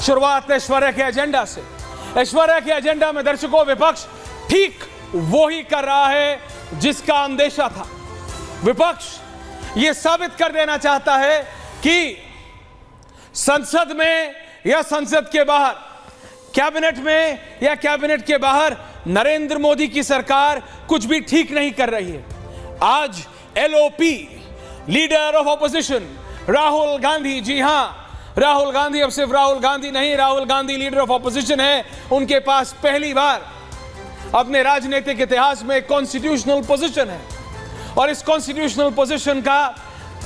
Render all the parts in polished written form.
शुरुआत ऐश्वर्या के एजेंडा से। ऐश्वर्या के एजेंडा में दर्शकों विपक्ष ठीक वो ही कर रहा है जिसका अंदेशा था। विपक्ष ये साबित कर देना चाहता है कि संसद में या संसद के बाहर, कैबिनेट में या कैबिनेट के बाहर नरेंद्र मोदी की सरकार कुछ भी ठीक नहीं कर रही है। आज LOP, leader of opposition Rahul Gandhi, जी हां, राहुल गांधी अब सिर्फ राहुल गांधी नहीं, Rahul Gandhi leader of opposition है। उनके पास पहली बार अपने राजनीतिक इतिहास में कॉन्स्टिट्यूशनल पोजीशन है और इस कॉन्स्टिट्यूशनल पोजीशन का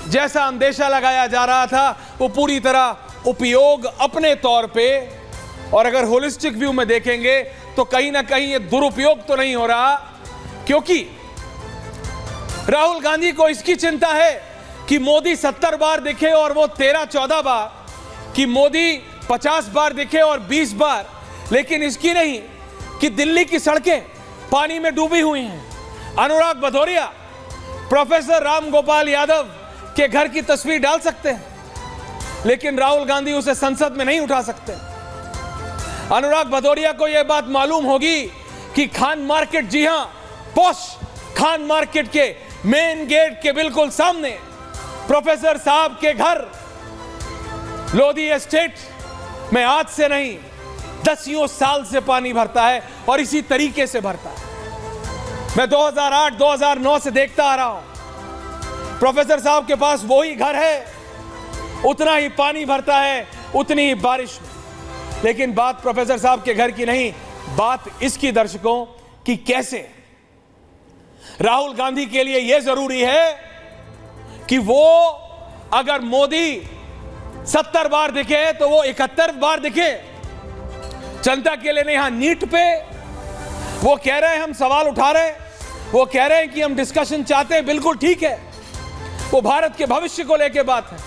जैसा अंदेशा लगाया जा रहा था वो पूरी तरह उपयोग अपने तौर पे, और अगर होलिस्टिक व्यू में देखेंगे तो कहीं ना कहीं ये दुरुपयोग तो नहीं हो रहा, क्योंकि राहुल गांधी को इसकी चिंता है कि मोदी 70 बार दिखे और वो 13-14 बार, कि मोदी 50 बार दिखे और 20 बार, लेकिन इसकी नहीं कि दिल्ली की सड़कें पानी में डूबी हुई हैं। अनुराग भदौरिया प्रोफेसर राम गोपाल यादव के घर की तस्वीर डाल सकते हैं, लेकिन राहुल गांधी उसे संसद में नहीं उठा सकते। अनुराग भदौरिया को यह बात मालूम होगी कि खान मार्केट, जी हां, पॉश खान मार्केट के मेन गेट के बिल्कुल सामने प्रोफेसर साहब के घर लोधी एस्टेट में आज से नहीं 10 साल से पानी भरता है और इसी तरीके से भरता है। मैं 2008-2009 से देखता आ रहा हूं। प्रोफेसर साहब के पास वही घर है, उतना ही पानी भरता है, उतनी ही बारिश में। लेकिन बात प्रोफेसर साहब के घर की नहीं, बात इसकी दर्शकों कि कैसे राहुल गांधी के लिए यह जरूरी है कि वो अगर मोदी 70 बार दिखे तो वो 71 बार दिखे। जनता के लिए नहीं, यहां नीट पे वो कह रहे हैं हम सवाल उठा रहे हैं, वो कह रहे हैं कि हम डिस्कशन चाहते हैं, बिल्कुल ठीक है, वो भारत के भविष्य को लेकर बात है।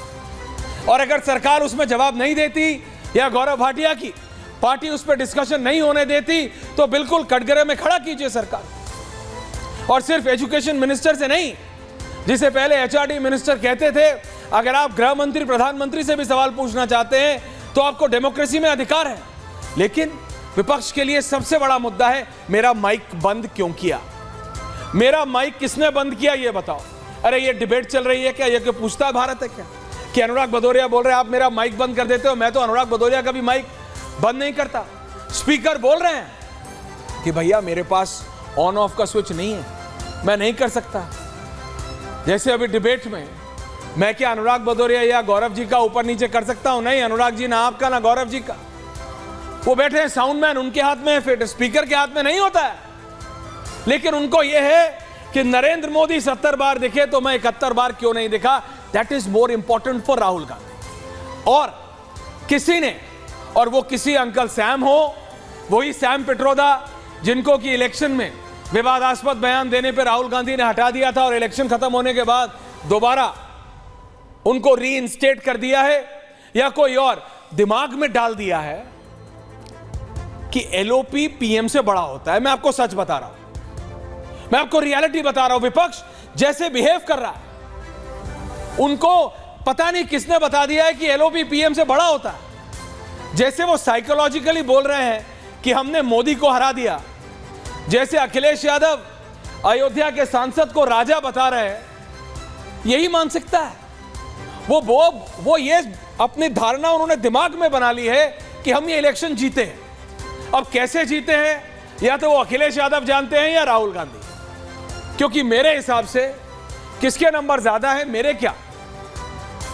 और अगर सरकार उसमें जवाब नहीं देती या गौरव भाटिया की पार्टी उस पर डिस्कशन नहीं होने देती तो बिल्कुल कटघरे में खड़ा कीजिए सरकार। और सिर्फ एजुकेशन मिनिस्टर से नहीं, जिसे पहले एचआरडी मिनिस्टर कहते थे, अगर आप गृह मंत्री, प्रधानमंत्री से भी सवाल पूछना चाहते हैं तो आपको डेमोक्रेसी में अधिकार है। लेकिन विपक्ष के लिए सबसे बड़ा मुद्दा है मेरा माइक बंद क्यों किया, मेरा माइक किसने बंद किया ये बताओ। अरे ये डिबेट चल रही है क्या, ये क्यों पूछता है भारत है क्या कि अनुराग भदौरिया बोल रहे हैं आप मेरा माइक बंद कर देते हो। मैं तो अनुराग भदौरिया का भी माइक बंद नहीं करता। स्पीकर बोल रहे हैं कि भैया मेरे पास ऑन ऑफ का स्विच नहीं है, मैं नहीं कर सकता। जैसे अभी डिबेट में मैं क्या अनुराग भदौरिया या गौरव जी का ऊपर नीचे कर सकता हूं? नहीं, अनुराग जी ना आपका ना गौरव जी का। वो बैठे हैं साउंडमैन, उनके हाथ में है, फिर स्पीकर के हाथ में नहीं होता है। लेकिन उनको यह है कि नरेंद्र मोदी 70 बार दिखे तो मैं 71 बार क्यों नहीं दिखा। That is more important for Rahul Gandhi. और किसी ने, और वो किसी अंकल सैम हो, वही सैम पिट्रोदा जिनको कि इलेक्शन में विवादास्पद बयान देने पर राहुल गांधी ने हटा दिया था और इलेक्शन खत्म होने के बाद दोबारा उनको रीइंस्टेट कर दिया है, या कोई और दिमाग में डाल दिया है कि एलओपी पीएम से बड़ा होता है। मैं आपको सच बता रहा हूं, मैं आपको रियलिटी बता रहा हूं। विपक्ष जैसे बिहेव कर रहा है, उनको पता नहीं किसने बता दिया है कि एलओपी पीएम से बड़ा होता है। जैसे वो साइकोलॉजिकली बोल रहे हैं कि हमने मोदी को हरा दिया, जैसे अखिलेश यादव अयोध्या के सांसद को राजा बता रहे हैं, यही मानसिकता है। वो ये अपनी धारणा उन्होंने दिमाग में बना ली है कि हम ये इलेक्शन जीते हैं। अब कैसे जीते हैं या तो वो अखिलेश यादव जानते हैं या राहुल गांधी, क्योंकि मेरे हिसाब से किसके नंबर ज्यादा है, मेरे क्या,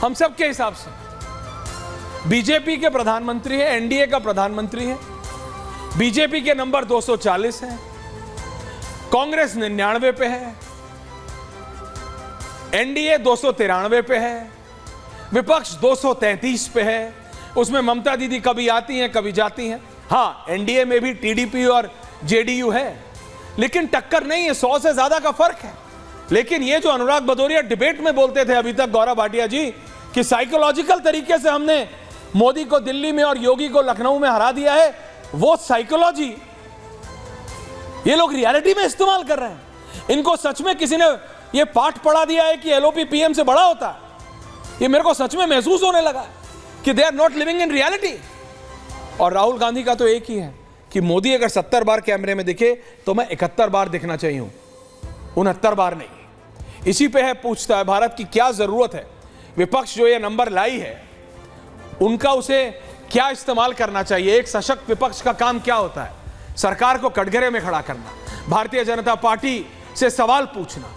हम सब के हिसाब से बीजेपी के प्रधानमंत्री है, एनडीए का प्रधानमंत्री है। बीजेपी के नंबर 240 है, कांग्रेस 99 पे है, एनडीए 293 पे है, विपक्ष 233 पे है। उसमें ममता दीदी कभी आती हैं कभी जाती हैं। हाँ, एनडीए में भी टीडीपी और जेडीयू है, लेकिन टक्कर नहीं है, 100 से ज्यादा का फर्क है। लेकिन ये जो अनुराग भदौरिया डिबेट में बोलते थे अभी तक गौरव भाटिया जी कि साइकोलॉजिकल तरीके से हमने मोदी को दिल्ली में और योगी को लखनऊ में हरा दिया है, वो साइकोलॉजी ये लोग रियलिटी में इस्तेमाल कर रहे हैं। इनको सच में किसी ने ये पाठ पढ़ा दिया है कि एलओपी पीएम से बड़ा होता है। ये मेरे को सच में महसूस होने लगा कि they are not living in reality. और राहुल गांधी का तो एक ही है कि मोदी अगर 70 बार कैमरे में दिखे तो मैं 71 बार दिखना चाहिए, 69 बार नहीं। इसी पे है पूछता है भारत की क्या जरूरत है, विपक्ष जो ये नंबर लाई है उनका उसे क्या इस्तेमाल करना चाहिए। एक सशक्त विपक्ष का काम क्या होता है? सरकार को कटघरे में खड़ा करना, भारतीय जनता पार्टी से सवाल पूछना,